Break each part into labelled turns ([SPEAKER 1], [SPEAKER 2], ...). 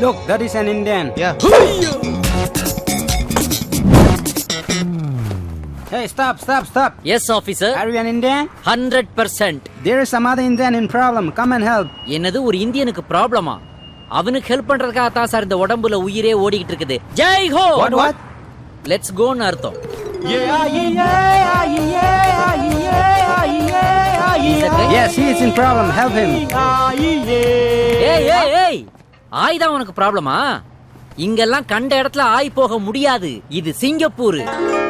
[SPEAKER 1] Look, that is an Indian.
[SPEAKER 2] Yeah.
[SPEAKER 1] Hey, stop.
[SPEAKER 3] Yes, officer.
[SPEAKER 1] Are you an Indian?
[SPEAKER 3] 100%.
[SPEAKER 1] There is some other Indian in problem. Come and help.
[SPEAKER 3] என்னது ஒரு இந்தியனுக்கு ப்ராப்ளமா? அவனுக்கு help பண்றதுக்காக தான் sir இந்த உடம்புல உயிரே ஓடிக்கிட்டு இருக்குது. ஜெய் ஹோ.
[SPEAKER 1] What?
[SPEAKER 3] லெட்ஸ் கோன்னு அர்த்தம்.
[SPEAKER 1] Yes, he is in problem. Help him.
[SPEAKER 3] ஏய் ஆய் தான் உனக்கு ப்ராப்ளமா? இங்கெல்லாம் கண்ட இடத்துல ஆய் போக முடியாது. இது சிங்கப்பூர்.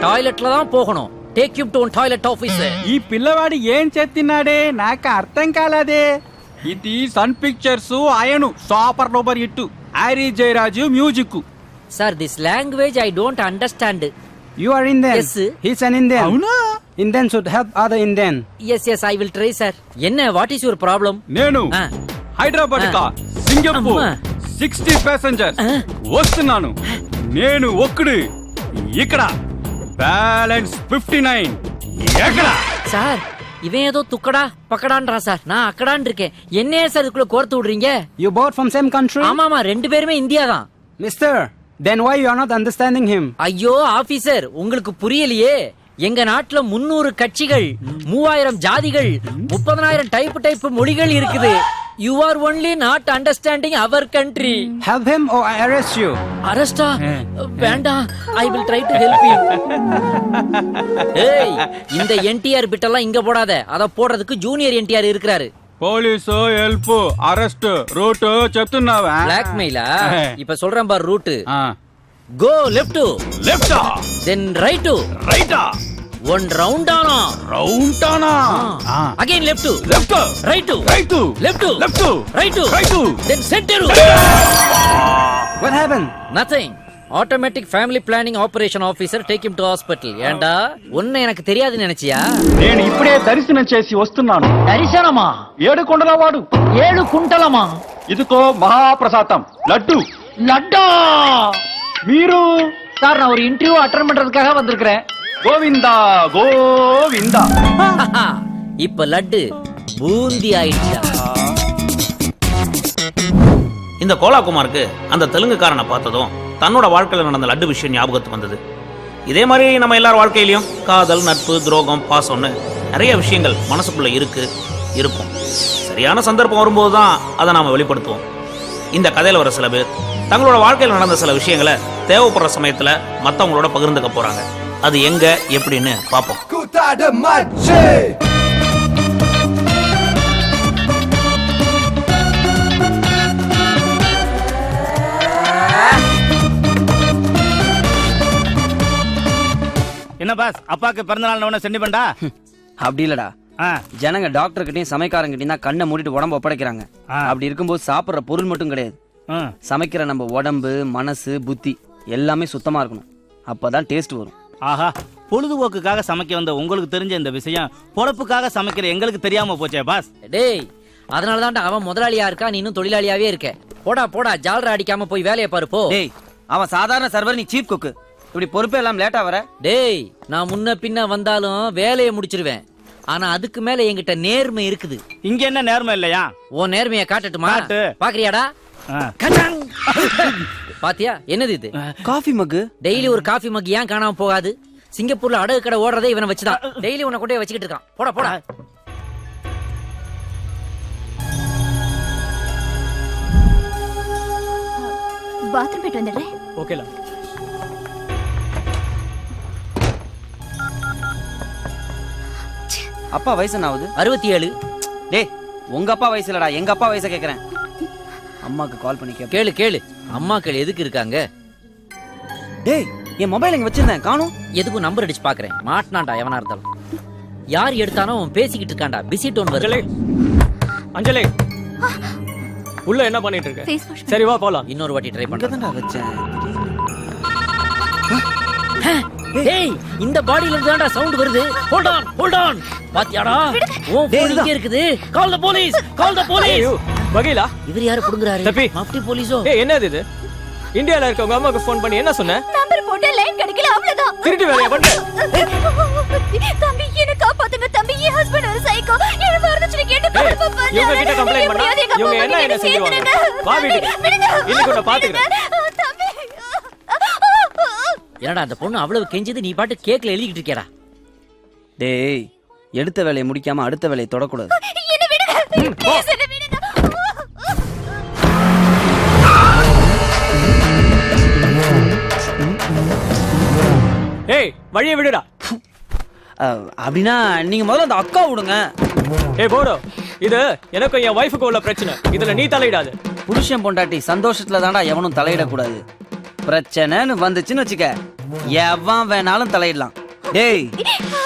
[SPEAKER 3] டாய்லெட்ல தான் போகணும். Take you to toilet officer.
[SPEAKER 4] ఈ పిల్లవాడు ఏం చేస్తున్నాడే నాకు అర్థం కాలేదే. ఇది సన్ పిక్చర్స్ ఆయను super duper hit aari Jayaraju music.
[SPEAKER 3] Sir this language I don't understand.
[SPEAKER 1] You are Indian.
[SPEAKER 3] Yes.
[SPEAKER 1] He's an Indian.
[SPEAKER 4] అవునా?
[SPEAKER 1] Indian should help other Indian.
[SPEAKER 3] Yes I will try sir. என்ன what is your problem?
[SPEAKER 4] నేను హైదరాబాద్ కా Singapore 60 passengers వస్తున్నాను. నేను ఒక్కడు ఇక్కడ balance 59 ఎక్కడ
[SPEAKER 3] sir இவன் ஏதோ துக்கடா பக்கடான்றான் சார். நான் அக்கடான் இருக்கேன். என்னையே சார் இதுக்குள்ள கோர்த்து விடுறீங்க?
[SPEAKER 1] You both from same country?
[SPEAKER 3] ஆமாமா ரெண்டு பேருமே இந்தியா தான்.
[SPEAKER 1] Mister, then why you are not understanding him?
[SPEAKER 3] ஐயோ ஆபீசர் உங்களுக்கு புரியலையே. எங்க நாட்டுல 300 கட்சிகள், 3000 ஜாதிகள், 30,000 டைப் மொழிகள் இருக்குது. You are only not understanding our country.
[SPEAKER 1] Help him or I arrest you.
[SPEAKER 3] அரஸ்டா? வேண்டாம். I will try to help you. ஏய் இந்த NTR பிட்டெல்லாம் இங்க போடாத. அத போடுறதுக்கு ஜூனியர் NTR இருக்கிறாரு.
[SPEAKER 4] పోలీసు హెల్ప్ అరెస్ట్ రూట్ చెప్తున్నావా?
[SPEAKER 3] బ్లాక్ మెయిలా? இப்ப சொல்றேன் பார் route. Go left to
[SPEAKER 4] left
[SPEAKER 3] then right to
[SPEAKER 4] right
[SPEAKER 3] one round ஆனா
[SPEAKER 4] రౌండ్ ఆనా
[SPEAKER 3] again left to
[SPEAKER 4] left
[SPEAKER 3] right to
[SPEAKER 4] right
[SPEAKER 3] left to
[SPEAKER 4] left
[SPEAKER 3] right to
[SPEAKER 4] right
[SPEAKER 3] then center.
[SPEAKER 1] What happened?
[SPEAKER 3] Nothing. Automatic family planning operation officer take him to hospital. ஏண்டா உன்னை எனக்கு தெரியாதுன்னு நினைச்சியா?
[SPEAKER 4] నేను ఇప్పుడే దర్శనం చేసి వస్తున్నాను.
[SPEAKER 3] దర్శనమా?
[SPEAKER 4] 7 కొండల వాడు
[SPEAKER 3] 7 కుంటలమా?
[SPEAKER 4] ఇదికో మహాప్రసాదం లడ్డు.
[SPEAKER 3] லட்டா?
[SPEAKER 4] మీరు
[SPEAKER 3] சார் நான் ஒரு இன்டர்வியூ அட்டெண்ட் பண்றதுக்காக வந்திருக்கிறேன்.
[SPEAKER 4] గోవిందా గోవిందా.
[SPEAKER 3] இப்ப லட்டு பூந்தி ஆயிடுச்சா?
[SPEAKER 5] இந்த கோலாகுமாருக்கு அந்த தெலுங்குக்காரனை பார்த்ததும் தன்னோட வாழ்க்கையில் நடந்த லட்டு விஷயம் ஞாபகத்துக்கு வந்தது. இதே மாதிரி நம்ம எல்லார் வாழ்க்கையிலையும் காதல், நட்பு, துரோகம், பாசம்னு நிறைய விஷயங்கள் மனசுக்குள்ள இருக்கும். சரியான சந்தர்ப்பம் வரும்போது தான் அதை நாம வெளிப்படுத்துவோம். இந்த கதையில் வர சில பேர் தங்களோட வாழ்க்கையில் நடந்த சில விஷயங்களை தேவைப்படுற சமயத்துல மற்றவங்களோட பகிர்ந்துக்க போறாங்க. அது எங்க எப்படின்னு பார்ப்போம்.
[SPEAKER 6] என்ன பாஸ், அப்பாக்கு பிறந்த நாள் சென்டிமெண்டா?
[SPEAKER 1] அப்படி இல்லடா. ஜனங்க டாக்டர் கிட்டயும் சமைக்காரங்கிட்டயும் தான் கண்ணை மூடிட்டு உடம்பு ஒப்படைக்கிறாங்க. அப்படி இருக்கும்போது சாப்பிடுற பொருள் மட்டும் கிடையாது, சமைக்கிற நம்ம உடம்பு, மனசு, புத்தி எல்லாமே சுத்தமா இருக்கணும். அப்பதான் டேஸ்ட் வரும்.
[SPEAKER 6] ஆஹா, பொழுதுபோக்குக்காக சமைக்க வந்த உங்களுக்கு தெரிஞ்ச இந்த விஷயம் பொழப்புக்காக சமைக்கிற எங்களுக்கு தெரியாம போச்சே பாஸ்.
[SPEAKER 3] டேய் அதனாலதான் அவன் முதலாளியா இருக்கா, நீ இன்னும் தொழிலாளியாவே இருக்க. போடா ஜால்ரா அடிக்காம போய் வேலையை பாரு போ.
[SPEAKER 1] டேய் அவன் சாதாரண சர்வர், நீ சீப் குக்கு. இப்படி பொறுப்பே எல்லாம் லேட்டா வர.
[SPEAKER 3] டேய் நான் முன்ன பின்ன வந்தாலும் வேலையை முடிச்சிருவேன். ஆனா அதுக்கு மேல என்கிட்ட நேர்மை இருக்குது.
[SPEAKER 6] இங்க என்ன நேர்மை இல்லையா?
[SPEAKER 3] உன் நேர்மையை காட்டட்டுமா?
[SPEAKER 6] காட்டு.
[SPEAKER 3] பாக்குறியாடா? பாத்தியா என்னது இது?
[SPEAKER 1] காஃபி மக்கு.
[SPEAKER 3] டெய்லி ஒரு காஃபி மக் ஏன் காணாம போகாது? சிங்கப்பூர்ல அடகு கடை ஓடுறதே இவனை வச்சுதான். டெய்லி உன்னை கொண்டே வச்சுக்கிட்டு இருக்கான். போடா.
[SPEAKER 7] பாத்ரூம் போயிட்டு வந்துடுறேன்.
[SPEAKER 4] ஓகேல.
[SPEAKER 1] அப்பா வயசு என்ன ஆகுது?
[SPEAKER 3] 67.
[SPEAKER 1] டேய் உங்க அப்பா வயசு இல்லடா, எங்க அப்பா வயசை கேக்குறேன். அம்மாக்கு கால் பண்ணி
[SPEAKER 3] கேளு. அம்மாக்கள் எதுக்கு இருக்காங்க?
[SPEAKER 1] டேய் என் மொபைல் எங்க வச்சிருந்தேன் காணோம்.
[SPEAKER 3] எதுக்கும் நம்பர் அடிச்சு பாக்குறேன். மாட்டினான்டா எவனா இருந்தாலும். யார் எடுத்தானோ அவன் பேசிக்கிட்டு இருக்கான்டா. பிஸி டோன் வருது.
[SPEAKER 4] அஞ்சலி உள்ள என்ன பண்ணிட்டு இருக்க? சரி வா போலாம்.
[SPEAKER 3] இன்னொரு வாட்டி ட்ரை
[SPEAKER 1] இங்க
[SPEAKER 3] பண்ணா
[SPEAKER 1] தான் வச்சேன்.
[SPEAKER 3] டேய் இந்த பாடியில இருந்தாடா சவுண்ட் வருது. Hold on. பாத்தியாடா? ஓ போன் இங்க இருக்குது. கால் தி போலீஸ்.
[SPEAKER 4] வகையிலா
[SPEAKER 3] இவர் யாரு புடுங்கறாரு? மஃப்டி போலீஸோ?
[SPEAKER 4] ஏய் என்னது இது? இந்தியால இருக்க உங்க அம்மாக்கு ஃபோன் பண்ணி என்ன சொன்ன?
[SPEAKER 7] நம்பர் போட்டு லைன் கிடைக்கல அவ்வளவுதான்.
[SPEAKER 4] திருட்டு வேலைய பண்ணு.
[SPEAKER 7] தம்பி என்ன காப்பாத்துங்க தம்பி, என் ஹஸ்பண்ட் ஒரு சைக்கோ. என்ன வரதட்சணை கேட்டு கால்
[SPEAKER 2] இவங்க கிட்ட கம்ப்ளைண்ட் பண்ணா இவங்க என்ன செஞ்சுவாங்க? வா வீட்டுக்கு, இன்னைக்கு உன்னை பாத்துக்கிறேன்.
[SPEAKER 3] என்னடா அந்த பொண்ணு அவ்வளவு கெஞ்சது, நீ பாட்டு கேக்ல எழுதிக்கிட்டு இருக்கேடா.
[SPEAKER 1] டேய், எடுத்த வேலையை முடிக்காம அடுத்த வேலையை தொடக்கூடாது.
[SPEAKER 7] என்ன விடுங்க ப்ளீஸ், என்ன விடுங்க.
[SPEAKER 2] ஏய் வழியை விடுடா.
[SPEAKER 1] அப்படின்னா நீங்க முதல்ல அந்த அக்கா விடுங்க.
[SPEAKER 2] ஏய் போடோ, இது எனக்கும் என் வைஃபுக்கு உள்ள பிரச்சனை, இதுல நீ தலையிடாது.
[SPEAKER 1] புருஷன் பொண்டாட்டி சந்தோஷத்துல தான்டா எவனும் தலையிடக்கூடாது. பிரச்சனைன்னு வந்துச்சுன்னு வச்சுக்க, எவன் வேணாலும் தலையிடலாம். டேய்,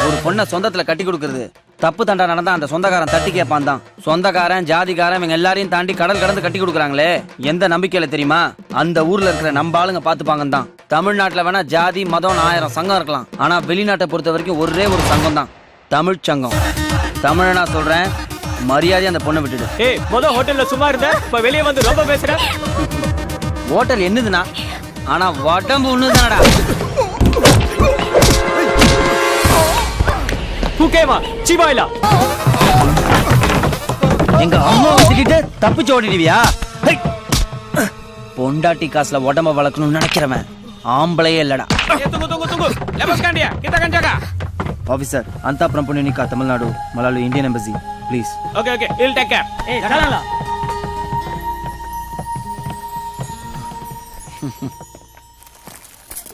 [SPEAKER 1] ஒரு பொண்ணை சொந்தத்துல கட்டி கொடுக்கறது தப்பு தண்டா நடந்தா அந்த சொந்தக்காரன் தட்டி கேட்பான் தான். சொந்தக்காரன் ஜாதிக்காரன் இவங்க எல்லாரையும் தாண்டி கடல் கடந்து கட்டி கொடுக்குறாங்களே, எந்த நம்பிக்கையில தெரியுமா? அந்த ஊர்ல இருக்கிற நம்ம ஆளுங்க பாத்துப்பாங்க தான். தமிழ்நாட்டுல வேணா ஜாதி மதம் 1000 சங்கம் இருக்கலாம், ஆனா வெளிநாட்டை பொறுத்த வரைக்கும் ஒரே ஒரு சங்கம் தான், தமிழ் சங்கம். தமிழனா சொல்றேன், மரியாதை அந்த பொண்ணை விட்டுடு.
[SPEAKER 2] ஏய் முத ஹோட்டல்ல சும்மா இருந்த, இப்ப வெளியே வந்து ரொம்ப பேசுற.
[SPEAKER 1] ஹோட்டல் என்னதுன்னா, ஆனா உடம்பு ஒண்ணுதானடா.
[SPEAKER 2] பூகேமா சிவாயிலா,
[SPEAKER 1] எங்க அம்மா வச்சுக்கிட்டு தப்பிச்சு ஓடிடுவியா? பொண்டாட்டி காசுல உடம்ப வளர்க்கணும்னு நினைக்கிறவன் ஆம்பளையே இல்லடா. ஆபீசர், अंतापुरम पुणेनिका तमिलनाडु मलालू Indian embassy please.
[SPEAKER 2] Okay okay, will take care.
[SPEAKER 3] ஏய் கடலா,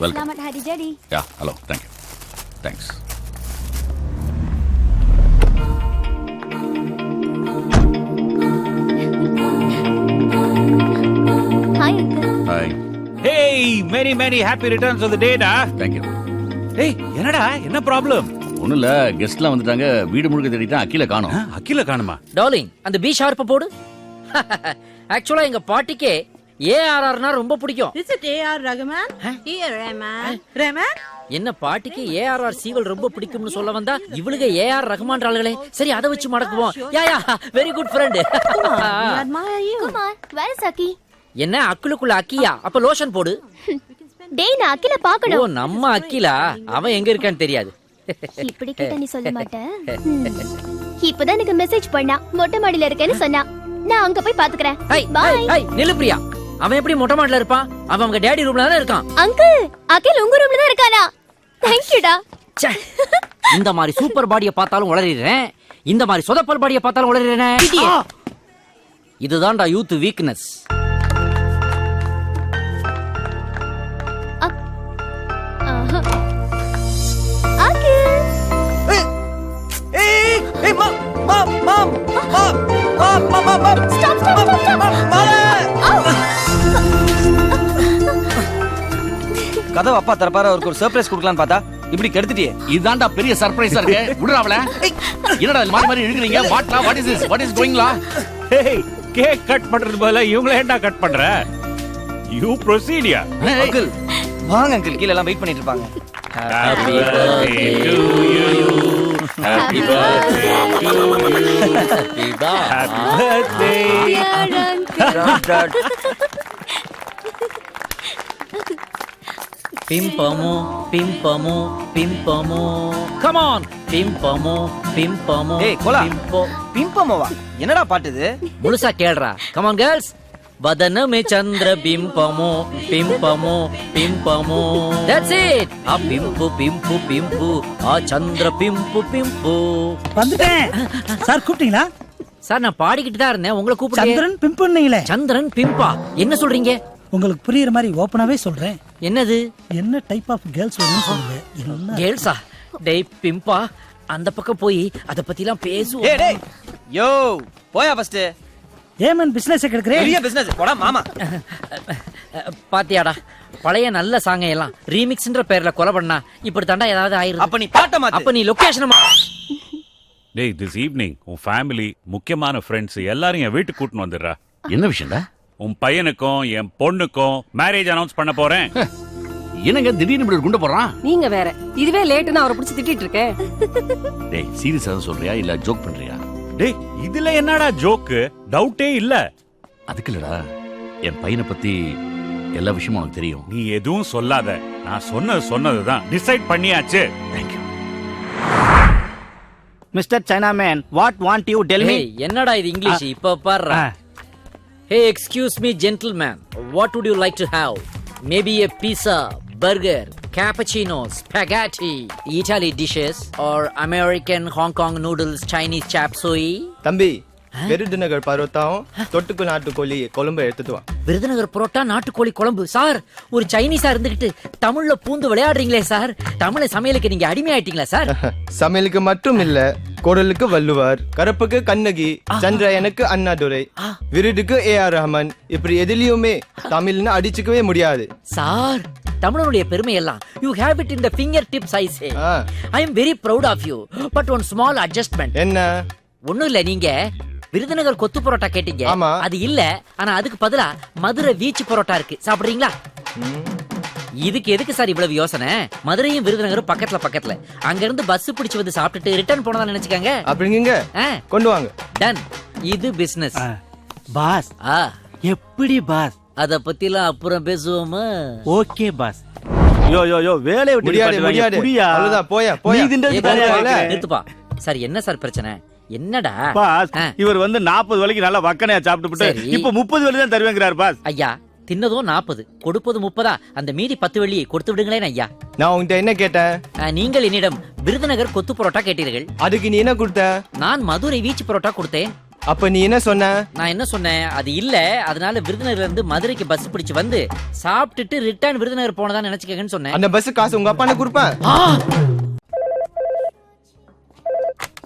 [SPEAKER 8] Welcome.
[SPEAKER 7] Selamat hari jadi.
[SPEAKER 8] Yeah, hello. Thank you. Thanks.
[SPEAKER 7] Hi uncle.
[SPEAKER 8] Hi.
[SPEAKER 9] Hey, many happy returns of the day டா.
[SPEAKER 8] Thank you.
[SPEAKER 9] டேய், என்னடா என்ன ப்ராப்ளம்?
[SPEAKER 8] ஒண்ணும் இல்ல, கெஸ்ட்லாம் வந்துட்டாங்க, வீடு முழுக்க தேடிட்டேன், அகில காணோம்.
[SPEAKER 9] அகில காணுமா?
[SPEAKER 3] டார்லிங் அந்த பி ஷார்ப்ப போடு. ஆக்சுவலா எங்க பாட்டிக்கே ஏஆர்ஆர்னா ரொம்ப பிடிக்கும்.
[SPEAKER 10] Is it A.R. Rahman? Here, Rahman. Rahman?
[SPEAKER 3] என்ன பாட்டிக்கு ஏஆர்ஆர் சீவல் ரொம்ப பிடிக்கும்னு சொல்ல வந்தா இவளுக்கு ஏஆர் ரஹ்மான்றாளே. சரி அதை வச்சு மடக்குவோம். Yeah yeah, very good friend.
[SPEAKER 10] We admire you.
[SPEAKER 7] Kumar, where is Aki?
[SPEAKER 3] என்ன அக்குளுக்குள்ள அக்கியா? அப்ப லோஷன் போடு.
[SPEAKER 7] டேய், நான் அகில
[SPEAKER 3] ஓ
[SPEAKER 7] பார்க்கணும்.
[SPEAKER 3] நம்ம அக்கிலா, அவன் எங்க இருக்கான்னு தெரியாது.
[SPEAKER 7] இப்படி கேட்டா நீ சொல்ல மாட்ட. இப்பதான் எனக்கு மெசேஜ் பண்ணா, மொட்டை மாடியில இருக்கேன்னு சொன்னா. நான் அங்க போய் பாத்துக்கறேன்.
[SPEAKER 3] Hi
[SPEAKER 7] bye.
[SPEAKER 3] ஹை ஹை, நில்லு பிரியா. அவன் எப்படி மொட்டை மாடல இருப்பான்? அவன் அவங்க டேடி ரூம்ல தானே இருக்கான்.
[SPEAKER 7] அங்கிள், அகில் உங்க ரூம்ல தான் இருக்கானா? Thank you டா.
[SPEAKER 3] ச்சே, இந்த மாதிரி சூப்பர் பாடிய பார்த்தாலும் உளறிறேன், இந்த மாதிரி சொதப்பல் பாடிய பார்த்தாலும் உளறிறேன். இதுதான்டா யூத் வீக்னஸ்.
[SPEAKER 7] அகில். Stop, stop, stop, stop.
[SPEAKER 1] கதவு அப்பா தரப்பார அவருக்கு ஒரு சர்ப்ரைஸ் கொடுக்கலான்னு பார்த்தா இப்படி கெடுத்துட்டியே.
[SPEAKER 8] இதான்டா பெரிய சர்ப்ரைஸா இருக்கு. விடுறாவல. என்னடா மாறி மாறி இழுக்குறீங்க? What is this? What is going லா?
[SPEAKER 9] Hey, கேக் கட் பண்றது பதிலா இவங்கள ஏன்டா கட் பண்ற? You proceed ya.
[SPEAKER 1] அங்கிள் வாங்க அங்கிள், கீழ எல்லாம் வெயிட் பண்ணிட்டு இருப்பாங்க.
[SPEAKER 9] Happy birthday to you. Happy birthday to you. Happy birthday.
[SPEAKER 3] பிம்பமோ பிம்பமோ பிம்பமோ, கம் ஆன் பிம்பமோ பிம்பமோ.
[SPEAKER 1] ஏய் கோலா, பிம்பமோவா? என்னடா பாட்டு இது?
[SPEAKER 3] முழுசா கேளுடா. Come on girls. வதனமே சந்திர பிம்பமோ பிம்பமோ பிம்பமோ. That's it. ஆ பிம்பு பிம்பு பிம்பு, ஆ சந்திர பிம்பு பிம்பு.
[SPEAKER 11] வந்துட்டேன் சார். கூப்பிட்டீங்களா
[SPEAKER 3] சார்? நான் பாடிக்கிட்டு தான் இருந்தேன், உங்களை கூப்பிட்டு.
[SPEAKER 11] சந்திரன் பிம்புன்னீங்களே.
[SPEAKER 3] சந்திரன் பிம்பா? என்ன சொல்றீங்க?
[SPEAKER 11] உங்களுக்கு புரியுற மாதிரி ஓப்பனாவே சொல்றேன்.
[SPEAKER 3] என்னது?
[SPEAKER 11] என்ன டைப் ஆஃப் கேர்ள்ஸ் வேணும்னு சொல்லுங்க. எல்லாம்
[SPEAKER 3] கேர்ள்ஸா? டேய் பிம்பா, அந்த பக்கம் போய் அத பத்திலாம் பேசுவோம்.
[SPEAKER 1] ஏய் டேய், யோ போயா ஃபர்ஸ்ட்.
[SPEAKER 11] Yemen business கெடுக்கறே.
[SPEAKER 1] பெரிய பிசினஸ் போடா மாமா.
[SPEAKER 3] பாத்தியாடா, பழைய நல்ல சாங்க எல்லாம் ரீமிக்ஸ்ன்ற பேர்ல கொலை பண்ணா இப்படி தாண்டா ஏதாவது ஆயிரும்.
[SPEAKER 1] அப்ப நீ பாட்ட மாத்து.
[SPEAKER 3] அப்ப நீ லொகேஷன்
[SPEAKER 9] டேய், this evening உன் ஃபேமிலி, முக்கியமான ஃப்ரெண்ட்ஸ் எல்லாரும் என் வீட்டுக்கு கூட்டிட்டு வந்துடுறா.
[SPEAKER 8] என்ன விஷயம்டா?
[SPEAKER 9] உன் பையனுக்கும் என் பொண்ணுக்கும் மேரேஜ் அனௌன்ஸ் பண்ண போறேன்.
[SPEAKER 8] என்னங்க திடீர்னு இப்படி குண்ட போறான்?
[SPEAKER 10] நீங்க வேற. இதுவே லேட்னு அவரை பிடிச்சி திட்டிட்டு இருக்கேன்.
[SPEAKER 8] டேய், சீரியஸா சொல்றியா இல்ல ஜோக் பண்றியா?
[SPEAKER 9] டேய், இதுல என்னடா ஜோக்கு? டவுட்டே இல்ல.
[SPEAKER 8] அதுக்கு இல்லடா, என் பையனை பத்தி எல்லா விஷயமும் உனக்கு தெரியும்.
[SPEAKER 9] நீ எதுவும் சொல்லாத, நான் சொன்னதுதான். டிசைட் பண்ணியாச்சு.
[SPEAKER 8] Thank you.
[SPEAKER 6] Mister chinaman what want you tell me?
[SPEAKER 3] Hey, என்னடா இது இங்கிலீஷ் இப்ப பாரு. Hey, excuse me gentleman, what would you like to have? Maybe a pizza, burger, cappuccino, spaghetti, Italy dishes or American Hong Kong noodles, Chinese chap suey?
[SPEAKER 12] தம்பி விருதுநகர் பரோட்டாவும் தொட்டுக்கு நாட்டுக்கோழி குழம்பு எடுத்துட்டு வா.
[SPEAKER 3] விருதுநகர் புரோட்டா நாட்டுக்கோழி குழம்பு. சார், ஒரு சைனீஸா இருந்துகிட்டு தமிழ்ல பூந்து விளையாடுறீங்களே சார். தமிழ சமையலுக்கு நீங்க அடிமையாயிட்டீங்களா சார்?
[SPEAKER 12] சமையலுக்கு மட்டும் இல்ல, குரலுக்கு வள்ளுவர், கருப்புக்கு கண்ணகி, சந்திரயனுக்கு அண்ணாதுரை, விருதுக்கு ஏஆர் ரஹ்மான், இப்படி எதிலையுமே தமிழ்னு அடிச்சுக்கவே முடியாது
[SPEAKER 3] சார். தமிழனுடைய பெருமை எல்லாம் you have it in the fingertips I say. I am very proud of you, but one small adjustment.
[SPEAKER 12] என்ன?
[SPEAKER 3] ஒண்ணும் இல்ல, நீங்க விருதுநகர் கொத்து பரோட்டா கேட்டீங்க. அது இல்ல, ஆனா அதுக்கு பதிலா மதுரை வீச்சு பரோட்டா இருக்கு, சாப்பிடுறீங்களா? இதுக்கு எதுக்கு சார் இவ்வளவு யோசனை? மதுரையும் விருதுநகரும் பக்கத்துல பக்கத்துல, அங்க இருந்து பஸ் பிடிச்சு வந்து சாப்பிட்டுட்டு ரிட்டர்ன் போனதா நினைச்சுக்காங்க.
[SPEAKER 12] அப்படிங்க கொண்டு வாங்க.
[SPEAKER 3] டன். இது பிசினஸ்.
[SPEAKER 6] பாஸ் எப்படி பாஸ்?
[SPEAKER 3] அத பத்திலாம் அப்புறம் பேசுவோமா?
[SPEAKER 6] Okay pass. யோ வேலைய விட்டு
[SPEAKER 12] முடியாது. அவ்வளவுதான், போயா.
[SPEAKER 3] நிறுத்துப்பா. சார், என்ன சார் பிரச்சனை? என்னடா
[SPEAKER 6] பாஸ்? இவர் வந்து 40 வரைக்கும் நல்லா வக்கனையா சாப்பிட்டு இப்ப 30 வழி தான் தருவேங்கிறார் பாஸ்.
[SPEAKER 3] ஐயா, தின்னதோ 40, கொடுப்பது 30. அந்த மீதி 10 வெள்ளியை கொடுத்து விடுங்களேன் ஐயா.
[SPEAKER 12] நான் உன்கிட்ட என்ன கேட்டேன்?
[SPEAKER 3] நீங்கள் என்னிடம் விருதுநகர் கொத்து பரோட்டா கேட்டீர்கள்.
[SPEAKER 12] அதுக்கு நீ என்ன கொடுத்த?
[SPEAKER 3] நான் மதுரை வீச்சு பரோட்டா கொடுத்தேன்.
[SPEAKER 12] அப்ப நீ என்ன சொன்ன?
[SPEAKER 3] நான் என்ன சொன்னேன்? அது இல்ல, அதனால விருதுநகர்ல இருந்து மதுரைக்கு பஸ் பிடிச்சு வந்து சாப்பிட்டுட்டு ரிட்டர்ன் விருதுநகர் போனதா நினைச்சுக்கங்கன்னு சொன்னேன்.
[SPEAKER 12] அந்த பஸ் காசு உங்க அப்பா கொடுப்பேன்.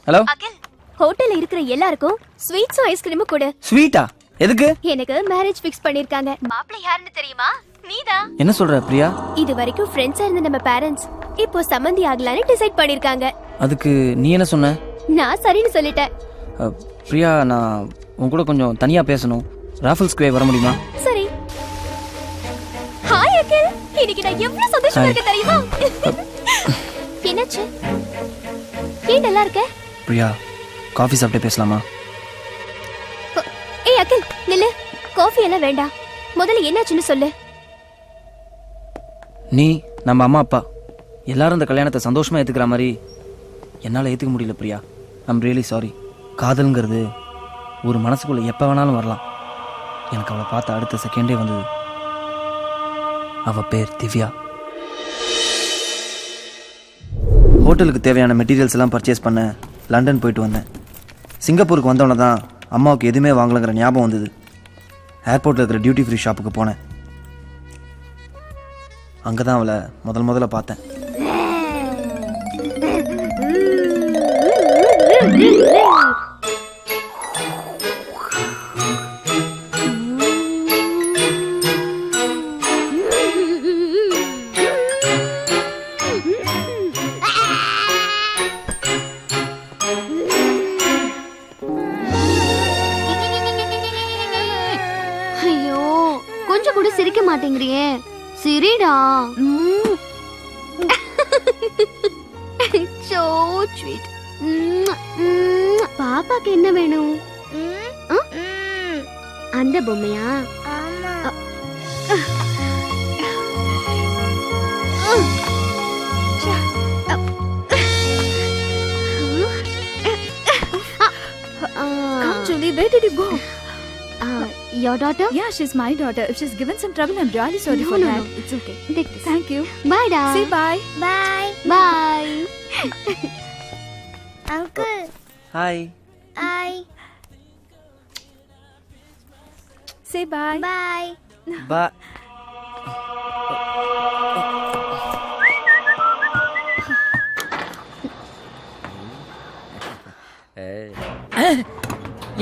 [SPEAKER 1] ஹலோ,
[SPEAKER 7] ஹோட்டல்ல இருக்கிற எல்லாருக்கும் ஸ்வீட்ஸும் ஐஸ்கிரீமும் கொடு.
[SPEAKER 1] ஸ்வீட்டா? எதுக்கு?
[SPEAKER 7] எனக்கு மேரேஜ் ஃபிக்ஸ் பண்ணிருக்காங்க. மாப்பிள்ளை யாருன்னு தெரியுமா? நீதான்.
[SPEAKER 1] என்ன சொல்ற பிரியா?
[SPEAKER 7] இது வரைக்கும் ஃப்ரெண்ட்ஸா இருந்த நம்ம பேரண்ட்ஸ் இப்போ சம்மந்தி ஆகலான்னு டிசைட் பண்ணிருக்காங்க.
[SPEAKER 1] அதுக்கு நீ என்ன சொன்ன?
[SPEAKER 7] நான் சரின்னு சொல்லிட்டேன்.
[SPEAKER 1] பிரியா, நான் உன் கூட கொஞ்சம் தனியா பேசணும். ராஃபல் ஸ்கொயர் வர முடியுமா?
[SPEAKER 7] சரி. ஹாய் அகில், இன்னைக்கு நான் எவ்வளவு சந்தோஷமா இருக்கேன் தெரியுமா? என்னாச்சு? ஏன் நல்லா இருக்க?
[SPEAKER 1] பிரியா, காஃபி சாப்பிட்டு பேசலாமா?
[SPEAKER 7] ஏய் அகில், நில்லு. காஃபி எல்லாம் வேண்டாம். முதல்ல என்னாச்சுன்னு சொல்லு.
[SPEAKER 1] நீ, நம்ம அம்மா அப்பா எல்லாரும் இந்த கல்யாணத்தை சந்தோஷமா ஏத்துக்கிற மாதிரி என்னால ஏத்துக்க முடியல பிரியா. I'm really sorry. காதல்ங்கிறது ஒரு மனசுக்குள்ள எப்ப வேணாலும் வரலாம். எனக்கு அவளை பார்த்த அடுத்த செகண்டே வந்தது. அவ பேர் திவ்யா. ஹோட்டலுக்கு தேவையான மெட்டீரியல்ஸ் எல்லாம் பர்ச்சேஸ் பண்ண லண்டன் போயிட்டு வந்தேன். சிங்கப்பூருக்கு வந்தோடனே தான் அம்மாவுக்கு எதுவுமே வாங்கலைங்கிற ஞாபகம் வந்தது. ஏர்போர்ட்டில் இருக்கிற டியூட்டி ஃப்ரீ ஷாப்புக்கு போனேன். அங்கே தான் அவளை முதல்ல பார்த்தேன்.
[SPEAKER 7] ஐயோ, கொஞ்சம் கூட சிரிக்க மாட்டேங்கிறியே. சிரிடா. So sweet. பாப்பாக்கு என்ன வேணும்? அந்த பொம்மையா?
[SPEAKER 10] Come, Julie, where did you go?
[SPEAKER 7] Your daughter?
[SPEAKER 10] Yeah, she's my daughter. If she's given some trouble, I'm really sorry for that.
[SPEAKER 7] No, it's okay. Take this.
[SPEAKER 10] Thank you.
[SPEAKER 7] Bye, da.
[SPEAKER 10] Say bye.
[SPEAKER 7] Bye. Bye.
[SPEAKER 10] Uncle.
[SPEAKER 1] Hi.
[SPEAKER 7] Hi.
[SPEAKER 10] Say bye.
[SPEAKER 7] Bye.
[SPEAKER 1] பா.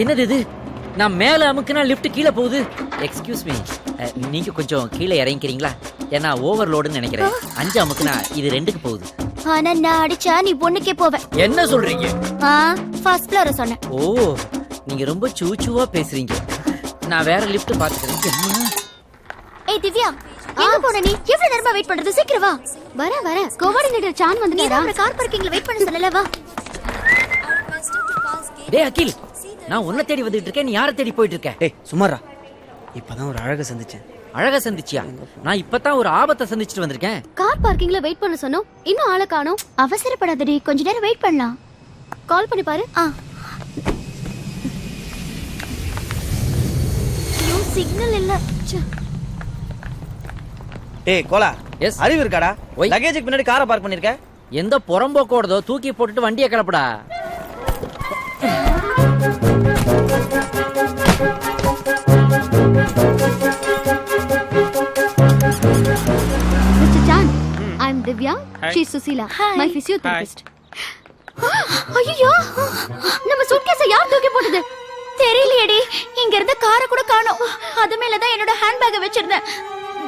[SPEAKER 3] என்னது இது? நான் மேல அமுக்குனா lift கீழே போகுது. Excuse me, நீங்க கொஞ்சம் கீழே இறங்கிக்கிறீங்களா? ஏன்னா ஓவர்லோடுன்னு நினைக்கிறேன். 5 அமுக்குனா இது 2க்கு போகுது.
[SPEAKER 7] ஆனா நான் அடிச்சா நீ பொண்ணுக்கே போவ.
[SPEAKER 3] என்ன சொல்றீங்க?
[SPEAKER 7] ஃபர்ஸ்ட் ஃப்ளோர் சொன்னேன்.
[SPEAKER 3] ஓ, நீங்க ரொம்ப சூச்சுவா பேசுறீங்க. நான் வேற லிஃப்ட் பாத்துக்கிறேன்.
[SPEAKER 7] ஏய் திவ்யா, எங்க போற நீ? எவ்வளவு நேரமா வெயிட் பண்றது? சீக்கிரம் வா. வர கோஆர்டினேட்டர் சான் வந்துட்டாரா? நீ கார் பார்க்கிங்ல வெயிட் பண்ண சொல்லல, வா.
[SPEAKER 3] டேய் அகில், நான் உன்னை தேடி வந்துட்டு இருக்கேன், நீ யாரை தேடி போயிட்டு இருக்க?
[SPEAKER 1] ஏய் சுமாரா, இப்பதான் ஒரு அழகை சந்திச்சேன்.
[SPEAKER 3] அழகா சந்திச்சியா? நான் இப்பதான் ஒரு ஆபத்தை சந்திச்சிட்டு வந்திருக்கேன்.
[SPEAKER 7] கார் பார்க்கிங்ல வெயிட் பண்ண சொன்னோம், இன்னும் ஆளை காணோம். அவசரப்படாதடி, கொஞ்ச நேரம் வெயிட் பண்ணலாம். கால் பண்ணி பாரு. ஐயோ சிக்னல் இல்ல.
[SPEAKER 1] டேய் கோலா,
[SPEAKER 3] எஸ்
[SPEAKER 1] அறிவு இருக்காடா?
[SPEAKER 3] ஒய்.
[SPEAKER 1] லக்கேஜுக்கு பின்னாடி காரை பார்க் பண்ணிருக்க.
[SPEAKER 3] எந்த புறம்போக்கோடதோ தூக்கி போட்டுட்டு வண்டியை கிளப்புடா.
[SPEAKER 7] Mr. Chan, I'm Divya. She's Susila, my physiotherapist. ஐயோ, நம்ம சூட்கேஸை யார் தூக்கி போட்டது? தெரியலையேடி. இங்க இருந்த காரை கூட காணோம். அது மேல தான் என்னோட ஹேண்ட்பேக்கை வச்சிருந்தேன்.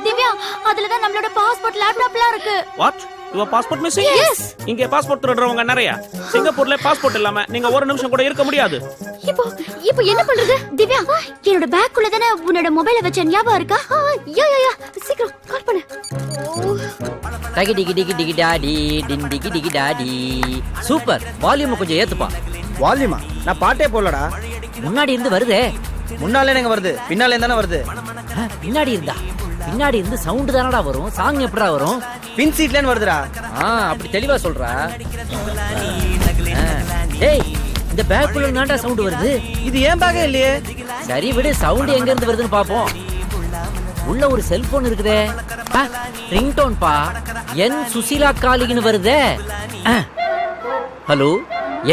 [SPEAKER 7] திவ்யா, அதுல தான் நம்மளோட பாஸ்போர்ட், லேப்டாப்லாம் இருக்கு.
[SPEAKER 5] What your passport missing?
[SPEAKER 7] Yes.
[SPEAKER 5] இங்க பாஸ்போர்ட் திருடுறவங்க நிறைய. சிங்கப்பூர்ல பாஸ்போர்ட் இல்லாம நீங்க ஒரு நிமிஷம் கூட இருக்க முடியாது.
[SPEAKER 7] இப்போ என்ன பண்றது? திவ்யா, என்னோட பேக்குள்ள தானே உன்னோட மொபைலை வச்ச ஞாபகம் இருக்கா? யா சீக்கிரம் கால் பண்ணு.
[SPEAKER 3] டகி டிகி டிகி டிகி டாடி டின் டிகி டிகி டாடி. சூப்பர். வால்யூம் கொஞ்சம் ஏத்துப்பா.
[SPEAKER 1] வால்யூமா? நான் பாட்டே போடலடா.
[SPEAKER 3] முன்னாடி இருந்து வருதே.
[SPEAKER 1] முன்னாலே எங்க வருது? பின்னாலே தானே வருது.
[SPEAKER 3] பின்னாடி இருந்து சவுண்ட் தானடா வரும். சாங் எப்படிடா வரும்?
[SPEAKER 1] பின் சீட்லன்னு வருதுடா.
[SPEAKER 3] அப்படி தெளிவா சொல்றா. டேய், இந்த பேக்குள்ள நான்டா சவுண்ட் வருது.
[SPEAKER 1] இது ஏன் பேக்கே இல்லையே.
[SPEAKER 3] சரி விடு, சவுண்ட் எங்க இருந்து வருதுன்னு பாப்போம். உள்ள ஒரு செல்போன் இருக்குதே. ரிங்டோன் பா. என் சுசீலா காலிங்னு வருதே. ஹலோ,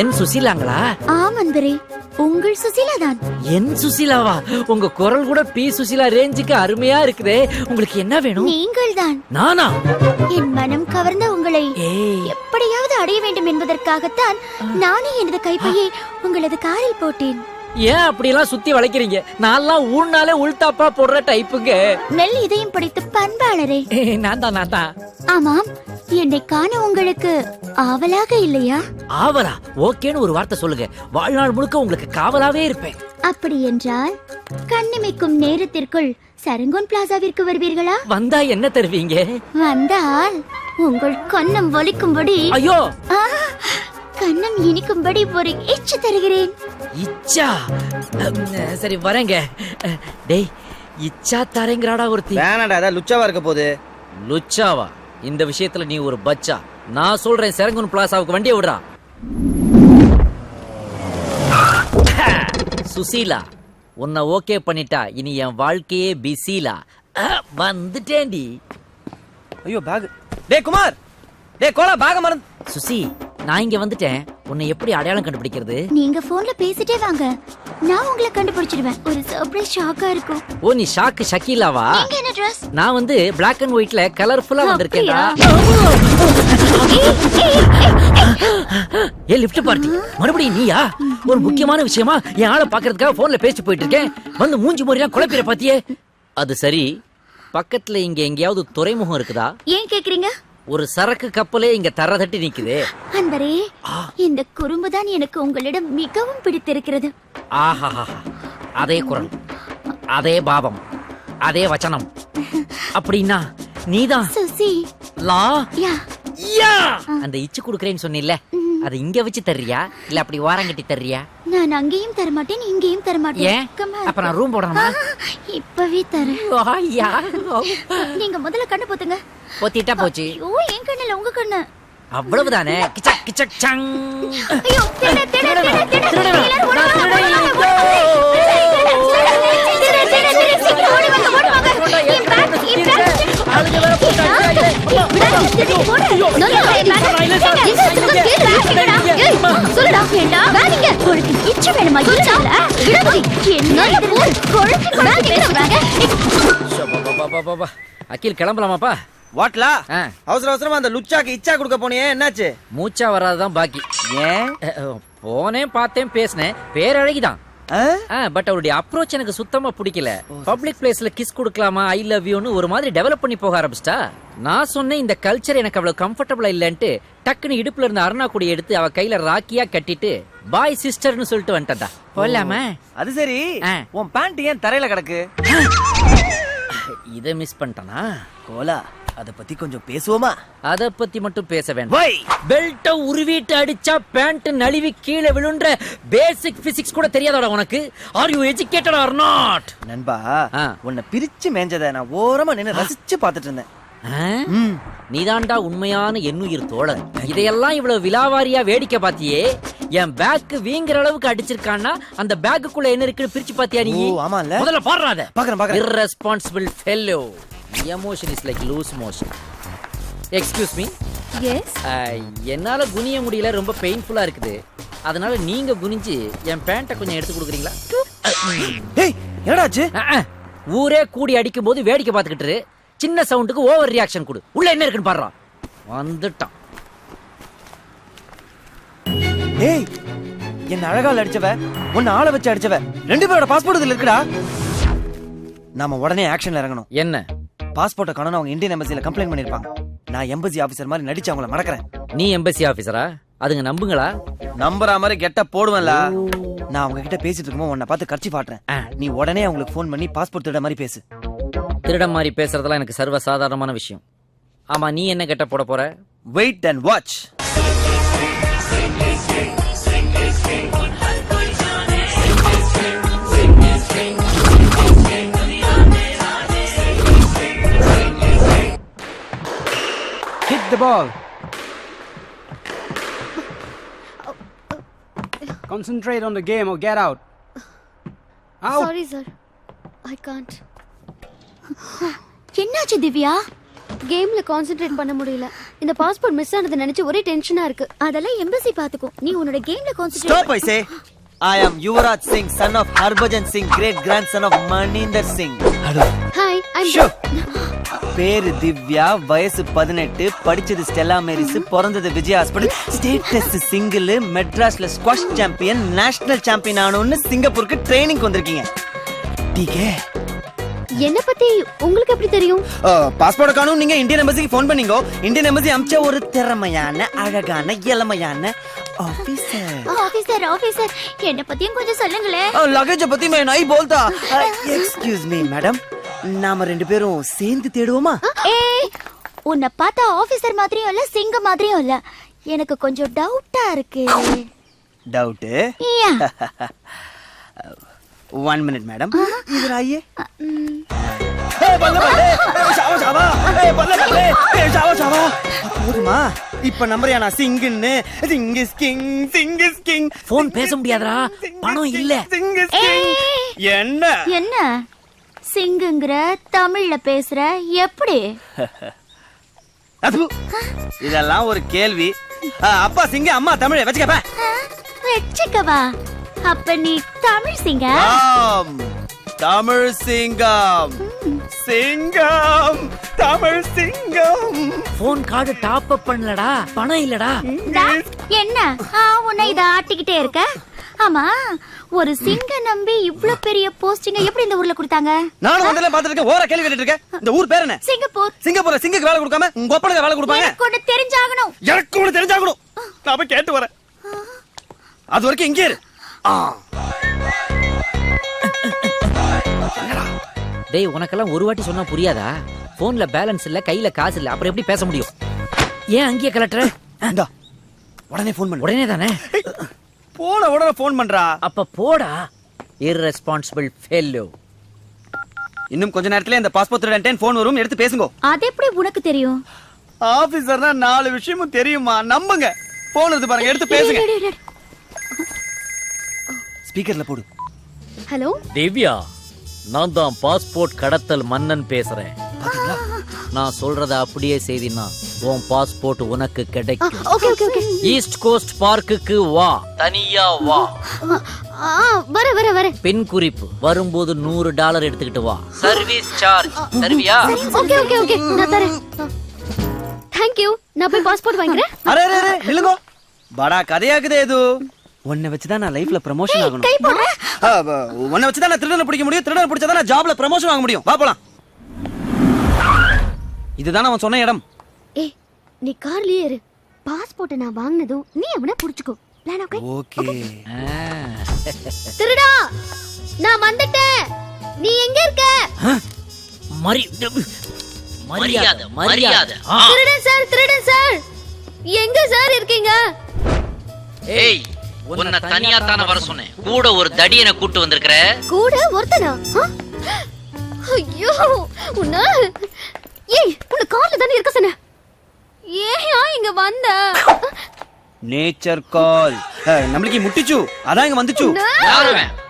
[SPEAKER 3] என் சுசீலாங்களா?
[SPEAKER 7] ஆமந்தரே, உங்கள் சுசீலா தான்.
[SPEAKER 3] என் சுசீலாவா? உங்க குரல் கூட பி சுசீலா ரேஞ்சுக்கு அருமையா இருக்குதே. உங்களுக்கு என்ன வேணும்?
[SPEAKER 7] நீங்கள் தான்.
[SPEAKER 3] நானா?
[SPEAKER 7] என் மனம் கவர்ந்த உங்களை எப்படியாவது அடைய வேண்டும் என்பதற்காகத்தான் நானே எனது கைப்பையை உங்களது காரில் போட்டேன்.
[SPEAKER 3] ஏன் அப்படியெல்லாம் சுத்தி வளைக்கிறீங்க? நான்லாம் ஊர்னாலே உள்தாப்பா போடுற டைப்புங்க.
[SPEAKER 7] மெல் இதயம் படித்த பண்பாளரே.
[SPEAKER 3] நான் தான்.
[SPEAKER 7] ஆமாம், என்னை காண உங்களுக்கு ஆவலாக இல்லையா?
[SPEAKER 3] ஆவலா? ஓகேன்னு ஒரு வார்த்தை சொல்லுங்க. வாழ்நாள் முழுக்க உங்களுக்கு காவலாவே இருப்பேன்.
[SPEAKER 7] அப்படி என்றால் கண்ணிமைக்கும் நேரத்திற்குள் சரங்கோன் பிளாசாவிற்கு வருவீர்களா?
[SPEAKER 3] வந்தா என்ன தருவீங்க?
[SPEAKER 7] வந்தால் உங்கள் கண்ணம் வலிக்கும்படி,
[SPEAKER 3] ஐயோ,
[SPEAKER 7] கண்ணம் இனிக்கும்படி ஒரு எச்சு தருகிறேன்.
[SPEAKER 3] இச்சா? சரி வரேங்க. டேய், இச்சா தரேங்கறாடா ஒருத்தி.
[SPEAKER 1] வேணாடா, அத லுச்சாவா இருக்க போகுது.
[SPEAKER 3] லுச்சாவா? இந்த விஷயத்துல நீ ஒரு பச்சா. நான் சொல்றேன், சரங்கன் பிளாசாவுக்கு வண்டியை விடுறா. சுசீலா, உன்னை ஓகே பண்ணிட்டா இனி என் வாழ்க்கையே பிஸிலா. வந்துட்டேன்டி.
[SPEAKER 1] ஐயோ பேக். டேய் குமார், டேய் கோலா, பேக் மறந்து.
[SPEAKER 3] சுசி, நான் இங்க வந்துட்டேன். உன்னை எப்படி அடையாளம் கண்டுபிடிக்கிறது?
[SPEAKER 7] நீங்க போன்ல பேசிட்டே வாங்க, நான் உங்களை கண்டுபிடிச்சிடுவேன். ஒரு சர்ப்ரைஸ் ஷாக்கா இருக்கும்.
[SPEAKER 3] ஓ, நீ ஷாக்கு ஷக்கீலாவா?
[SPEAKER 7] நீங்க என்ன Dress?
[SPEAKER 3] நான் வந்து Black and Whiteல கலர்ஃபுல்லா வந்திருக்கேன்டா. ஏ லிஃப்ட் பார்ட்டி, மறுபடியும் நீயா? ஒரு முக்கியமான விஷயமா என் ஆளை பாக்குறதுக்காக போன்ல பேசி போயிட்டு இருக்கேன். வந்து மூஞ்சி முறையெல்லாம் குழப்பிற பாத்தியே. அது சரி, பக்கத்துல இங்க எங்கேயாவது துறைமுகம் இருக்குதா?
[SPEAKER 7] ஏன் கேக்குறீங்க?
[SPEAKER 3] ஒரு சரக்கு கப்பலே இங்க தர தட்டி நிக்குதே.
[SPEAKER 7] அன்பரே, இந்த குறும்புதான் எனக்கு உங்களிடம் மிகவும் பிடித்திருக்கிறது.
[SPEAKER 3] ஆஹா, அதே குரல், அதே பாவம், அதே வச்சனம். அப்படின்னா நீதான்
[SPEAKER 7] சுசி
[SPEAKER 3] லா?
[SPEAKER 7] யா.
[SPEAKER 3] அந்த இச்சு குடுக்கறேன்னு சொன்னில்ல, அதை இங்க வச்சு தர்றியா இல்ல அப்படி வாரங்கட்டி தர்றியா?
[SPEAKER 7] நான் அங்கேயும் தரமாட்டேன், இங்கேயும் தரமாட்டேன்.
[SPEAKER 3] ஏன்? அப்ப நான் ரூம் போடணுமா?
[SPEAKER 7] இப்பவே தரேன். நீங்க முதல்ல கண்ணு பொத்துங்க.
[SPEAKER 3] பொத்திட்டா போச்சு.
[SPEAKER 7] ஓ, என் கண்ணுல உங்க கண்ணு.
[SPEAKER 3] அவ்வளவுதானே? கிச்சக் கிச்சக் சங்.
[SPEAKER 7] ஐயோ,
[SPEAKER 3] அகில் கிளம்பலாமாப்பா?
[SPEAKER 1] வாட்லா, அவசர அவசரமா அந்த லுச்சாக்கு இச்சா கொடுக்க போனியே, என்னாச்சு?
[SPEAKER 3] மூச்சா வராதுதான் பாக்கி.
[SPEAKER 1] ஏன்?
[SPEAKER 3] போனேன், பார்த்தேன், பேசினேன். பேரழகிதான். பட் அவருடைய அப்ரோச் எனக்கு சுத்தமா பிடிக்கல. பப்ளிக் பிளேஸ்ல கிஸ் கொடுக்கலாமா, ஐ லவ் யூன்னு ஒரு மாதிரி டெவலப் பண்ணி போக ஆரம்பிச்சிட்டா. நான் சொன்னேன் இந்த கல்ச்சர் எனக்கு அவ்வளவு கம்ஃபர்டபுளா இல்லன்ட்டு டக்குன்னு இடுப்புல இருந்த அருணா கொடி எடுத்து அவ கையில ராக்கியா கட்டிட்டு பாய் சிஸ்டர்னு சொல்லிட்டு வந்துட்டா. போலாமா?
[SPEAKER 1] அது சரி, உன் பேண்ட் ஏன் தரையில கிடக்கு?
[SPEAKER 3] இத மிஸ் பண்ணிட்டானா?
[SPEAKER 1] கோலா, அத பத்தி கொஞ்சம் பேசுவோமா?
[SPEAKER 3] அத பத்தி மட்டும் பேச வேண்டாம். பெல்ட்ட உருவிட்டு அடிச்சா பேண்ட் நழுவி கீழே விழுன்ற பேசிக் பிசிக்ஸ் கூட தெரியாதடா உனக்கு? Are you educated or not?
[SPEAKER 1] நண்பா, உன்னை பிரிச்சு மேஞ்சத நான் ஓரமா நின்னு ரசிச்சு பார்த்துட்டு இருந்தேன்.
[SPEAKER 3] நீதாண்டா உண்மையான எண்ணுயிர் தோழன். இதையெல்லாம் இவ்வளவு விலாவாரியா வேடிக்கை பாத்தியே. என் பேக் வீங்குற அளவுக்கு அடிச்சிருக்கான்னா அந்த பேக்குள்ள என்ன இருக்குன்னு பிரிச்சு பாத்தியா நீ?
[SPEAKER 1] ஆமால
[SPEAKER 3] முதல்ல பாடுறாத.
[SPEAKER 1] பாக்குறேன்
[SPEAKER 3] irresponsible fellow. Emotion is like loose motion. Excuse me.
[SPEAKER 7] Yes.
[SPEAKER 3] என்னால குனிய முடியல, ரொம்ப பெயின்ஃபுல்லா இருக்குது. அதனால நீங்க குனிஞ்சு என் பேண்ட்டை கொஞ்சம் எடுத்து கொடுக்குறீங்களா?
[SPEAKER 1] ஏய் என்னடாச்சு?
[SPEAKER 3] ஊரே கூடி அடிக்கும் போது வேடிக்கை பார்த்துக்கிட்டு சின்ன சவுண்டுக்கு ஓவர் ரியாக்ஷன் கொடு. உள்ள என்ன இருக்குன்னு பாடுறான். வந்துட்டான்.
[SPEAKER 1] ஏய் என்ன அழகால அடிச்சவ, உன்னை ஆள வச்சு அடிச்சவ, ரெண்டு பேரோட பாஸ்போர்ட் இதுல இருக்குடா. நாம உடனே ஆக்ஷன்ல இறங்கணும்.
[SPEAKER 3] என்ன?
[SPEAKER 1] பாஸ்போர்ட்டை காணோம், அவங்க இந்தியன் எம்பசில கம்ப்ளைண்ட் பண்ணிருப்பாங்க. நான் எம்பசி ஆபீசர் மாதிரி நடிச்சு அவங்கள மடக்கறேன்.
[SPEAKER 3] நீ எம்பசி ஆபீசரா? அதுங்க நம்புங்களா?
[SPEAKER 1] நம்புற மாதிரி கெட்ட போடுவேன்ல. நான் அவங்க கிட்ட பேசிட்டு இருக்கும்போது உன்னை பார்த்து கட்சி பாட்டுறேன். நீ உடனே அவங்களுக்கு ஃபோன் பண்ணி பாஸ்போர்ட் திருட மாதிரி பேசு.
[SPEAKER 3] திருட மாதிரி பேசுறதெல்லாம் எனக்கு சர்வ சாதாரணமான விஷயம். ஆமா, நீ என்ன கெட்ட போட போற?
[SPEAKER 1] Wait and watch.
[SPEAKER 4] Hit the ball. Concentrate on the game or get out. Out.
[SPEAKER 7] Sorry sir, I can't. என்னாச்சு திவ்யா? கேம்ல கான்சென்ட்ரேட் பண்ண முடியல. இந்த பாஸ்போர்ட் மிஸ் ஆனது நினைச்சு ஒரே டென்ஷனா இருக்கு. அதெல்லாம் எம்பசி பாத்துக்கோ. நீ உன்னோட கேம்ல concentrate.
[SPEAKER 1] Stop, I say. I am Yuvraj Singh, son of Harbhajan Singh, great grandson of Maninder Singh. Hello.
[SPEAKER 7] Hi, I'm
[SPEAKER 1] Sure. பேரு திவ்யா, வயசு 18, படிச்சது ஸ்டெல்லா மேரிஸ், பிறந்தது விஜய் ஹாஸ்பிடல், ஸ்டேட்டஸ் சிங்கிள், மெட்ராஸ்ல ஸ்குவாஷ் சாம்பியன், நேஷனல் சாம்பியன் ஆனோன்னு சிங்கப்பூருக்கு ட்ரைனிங் வந்திருக்கீங்க. Decay
[SPEAKER 7] என்ன பத்தி உங்களுக்கு எப்படி தெரியும்?
[SPEAKER 1] பாஸ்போர்ட் காணும், நீங்க இந்தியன் எம்பசிக்கு ஃபோன் பண்ணீங்க. இந்தியன் எம்பசி அம்ச்ச ஒரு திறமையான அழகான இளமையான ஆபீசர்.
[SPEAKER 7] ஆபீசர் என்ன பத்தியும் கொஞ்சம் சொல்லுங்களே.
[SPEAKER 1] லகேஜ் பத்தி मैं नहीं बोलता. எக்ஸ்கியூஸ் மீ மேடம், நாம ரெண்டு பேரும் சேர்ந்து தேடுவோமா?
[SPEAKER 7] ஏய், உன்னை பார்த்தா ஆபீசர் மாதிரியும் இல்ல, சிங்கம் மாதிரியும் இல்ல. எனக்கு கொஞ்சம் டவுட்டா இருக்கு.
[SPEAKER 1] டவுட்? वन मिनट मैडम, इधर आइए. போதுமா? இப்ப நம்பரையா நான் சிங்குன்னு? Singh is king, Singh is king.
[SPEAKER 3] Phone பேச முடியாதடா, பணம் இல்ல.
[SPEAKER 1] Singh is king. என்ன
[SPEAKER 7] என்ன சிங்குங்கற தமிழ்ல பேசுற? எப்படி?
[SPEAKER 1] இதெல்லாம் ஒரு கேள்வி. அப்பா சிங்க, அம்மா தமிழ். வச்சுக்கப்ப.
[SPEAKER 7] வெச்சுக்கவா? அப்ப நீ தமிழ் சிங்க?
[SPEAKER 1] தமிழ் சிங்கம். சிங்கம், தமிழ் சிங்கம்.
[SPEAKER 3] போன் கார்டு டாப் அப் பண்ணலடா, பணம் இல்லடா.
[SPEAKER 7] என்ன உன்னை இத ஆட்டிக்கிட்டே இருக்க? ஆமா, ஒரு சிங்க நம்பி இவ்ளோ பெரிய போஸ்டிங்க எப்படி இந்த ஊர்ல கொடுத்தாங்க?
[SPEAKER 1] நானும் வந்தல பாத்துட்டு ஓர கேள்வி கேட்டுட்டு இருக்கேன். இந்த ஊர் பேர் என்ன?
[SPEAKER 7] சிங்கப்பூர்.
[SPEAKER 1] சிங்கப்பூர்ல சிங்கக்கு வேலை கொடுக்காம உங்க ஒப்பனுக்கு வேலை கொடுப்பாங்க?
[SPEAKER 7] எனக்கு ஒன்னு தெரிஞ்சாகணும்.
[SPEAKER 1] எனக்கு ஒன்னு தெரிஞ்சாகணும். நான் போய் கேட்டு வரேன். அது வரைக்கும் இங்கே இரு.
[SPEAKER 3] டேய், உனக்கெல்லாம் ஒரு வாட்டி சொன்னா புரியாதா? போன்ல பேலன்ஸ் இல்ல, கையில காசு இல்ல, அப்புறம் எப்படி பேச முடியும்? ஏன் அங்கேயே கலட்டுற?
[SPEAKER 1] உடனே போன் பண்ணு.
[SPEAKER 3] உடனே தானே
[SPEAKER 1] போன உடனே போன் பண்றா.
[SPEAKER 3] அப்ப போடா, irresponsible fellow.
[SPEAKER 1] இன்னும் கொஞ்ச நேரத்துல இந்த பாஸ்போர்ட் திருடன்ட்டேன் போன் வரும், எடுத்து பேசுங்க.
[SPEAKER 7] அது எப்படி உனக்கு தெரியும்?
[SPEAKER 1] ஆபீசர்னா 4 விஷயமும் தெரியுமா? நம்புங்க. போன் எடுத்து பாருங்க, எடுத்து பேசுங்க. ஸ்பீக்கர்ல போடு.
[SPEAKER 7] ஹலோ
[SPEAKER 3] திவ்யா, நான் தான் பாஸ்போர்ட் கடத்தல் மன்னன் பேசுறேன். நான் சொல்றத அப்படியே செய்தினா உன் பாஸ்போர்ட் உனக்கு கிடைக்கும்.
[SPEAKER 7] Okay okay okay.
[SPEAKER 3] East coast பார்க்குக்கு வா, தனியா வா.
[SPEAKER 7] வர
[SPEAKER 3] பின் குறிப்பு, வரும்போது $100 எடுத்துக்கிட்டு வா. சர்வீஸ் சார்ஜ் தருவியா?
[SPEAKER 7] ஓகே ஓகே ஓகே, நான் தரேன். Thank you. நான் போய் பாஸ்போர்ட் வாங்குறேன்.
[SPEAKER 1] அரே அரே நில்லுங்க. படா கதையாக்குதே இது. உன்னை வச்சுதான் நான் லைஃப்ல ப்ரமோஷன் ஆகணும்.
[SPEAKER 7] கை போடுற.
[SPEAKER 1] உன்னை வச்சுதான் நான் திருடனை பிடிக்க முடியும். திருடனை பிடிச்சா நான் ஜாப்ல ப்ரமோஷன் வாங்க முடியும். வா போலாம். இதுதான் அவன் சொன்ன இடம்.
[SPEAKER 7] ஏய், நீ கார்லயே இரு. பாஸ்போர்ட் நான் வாங்குனதும் நீ அவனை புடிச்சுக்கோ. Plan okay?
[SPEAKER 1] ஓகே.
[SPEAKER 7] திருடா, நான் வந்துட்டேன். நீ எங்க இருக்க?
[SPEAKER 3] மரியாதை மரியாதை.
[SPEAKER 7] திருடன் சார் எங்க சார் இருக்கீங்க?
[SPEAKER 3] ஏய், உன்னை தனியா தான வர சொன்னேன். கூட ஒரு தடியனை கூட்டி வந்திருக்கற.
[SPEAKER 7] கூட ஒருத்தனா? ஐயோ, உன்ன ஏய் உன்னை கார்ல தானே இருக்க சொன்ன ஏயா இங்க வந்த
[SPEAKER 1] நேச்சர் கால் நம்மளுக்கு முட்டிச்சு அதான் இங்க வந்துச்சு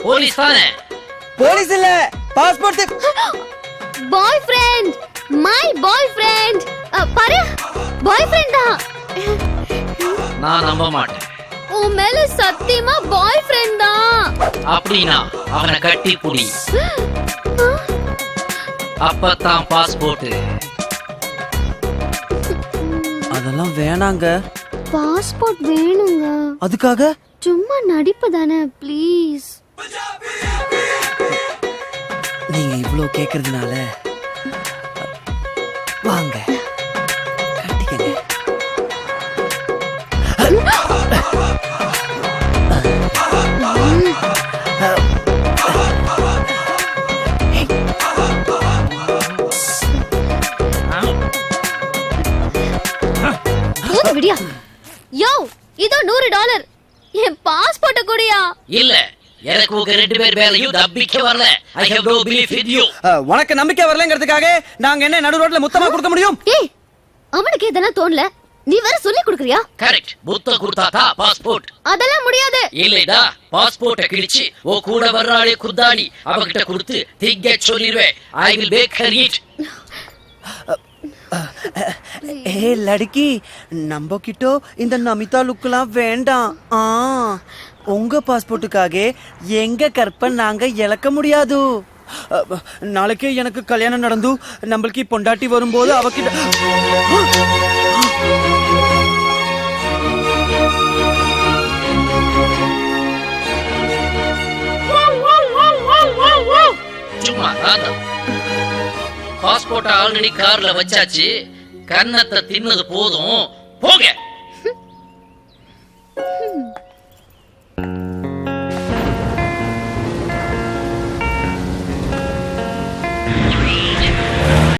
[SPEAKER 3] போலீஸ் தானே?
[SPEAKER 1] போலீஸ் இல்ல passport
[SPEAKER 7] bye friend my boy friend பாரு பாய் ஃப்ரெண்ட் தான்
[SPEAKER 3] நான் நம்ப மாட்டேன்.
[SPEAKER 7] உன் மேல சத்தியமா பாய் ஃப்ரெண்ட் தான்.
[SPEAKER 3] அப்படின்னா அவனை கட்டி புடி, அப்பதான் பாஸ்போர்ட்.
[SPEAKER 1] அதெல்லாம் வேணாங்க.
[SPEAKER 7] பாஸ்போர்ட் வேணுங்க.
[SPEAKER 1] அதுக்காக
[SPEAKER 7] சும்மா நடிப்பு தானே, ப்ளீஸ்.
[SPEAKER 1] நீங்க இவ்ளோ கேக்குறதுனால வாங்க கட்டிக்கங்க.
[SPEAKER 7] விடியா யோ இதோ $100 என் பாஸ்போர்ட்ட குடியா.
[SPEAKER 3] இல்ல, எனக்கு உங்க ரெண்டு பேர் மேலயும் நம்பிக்கை வரல. I have no belief in you.
[SPEAKER 1] உனக்கு நம்பிக்கை வரலங்கிறதுக்காக நாங்க என்ன நடு ரோட்ல முத்தமா கொடுக்க முடியும்?
[SPEAKER 7] ஏய் அவனுக்கு இதெல்லாம் தோணல, நீ வேற சொல்லி கொடுக்கறியா?
[SPEAKER 3] கரெக்ட், முத்தம் கொடுத்தாதான் பாஸ்போர்ட்.
[SPEAKER 7] அதெல்லாம் முடியாது.
[SPEAKER 3] இல்லடா, பாஸ்போர்ட்ட கிழிச்சு ஓ கூட வர்றாளே குர்தானி அவகிட்ட கொடுத்து திங்க சொல்லிடுவேன். I will make her eat.
[SPEAKER 1] ஏ லடுக்கி, நம்ம கிட்ட இந்த நமிதா லுக்லாம் வேண்டாம். உங்க பாஸ்போர்ட்டுக்காக எங்க கற்பை நாங்க இழக்க முடியாது. நாளைக்கே எனக்கு கல்யாணம் நடந்து நம்மளுக்கு பொண்டாட்டி வரும்போது அவகிட்ட
[SPEAKER 3] சும்மா பாஸ்போர்ட் ஆல்ரெடி கார்ல வச்சாச்சு. கன்னத்தை தின்னது போதும், போங்க.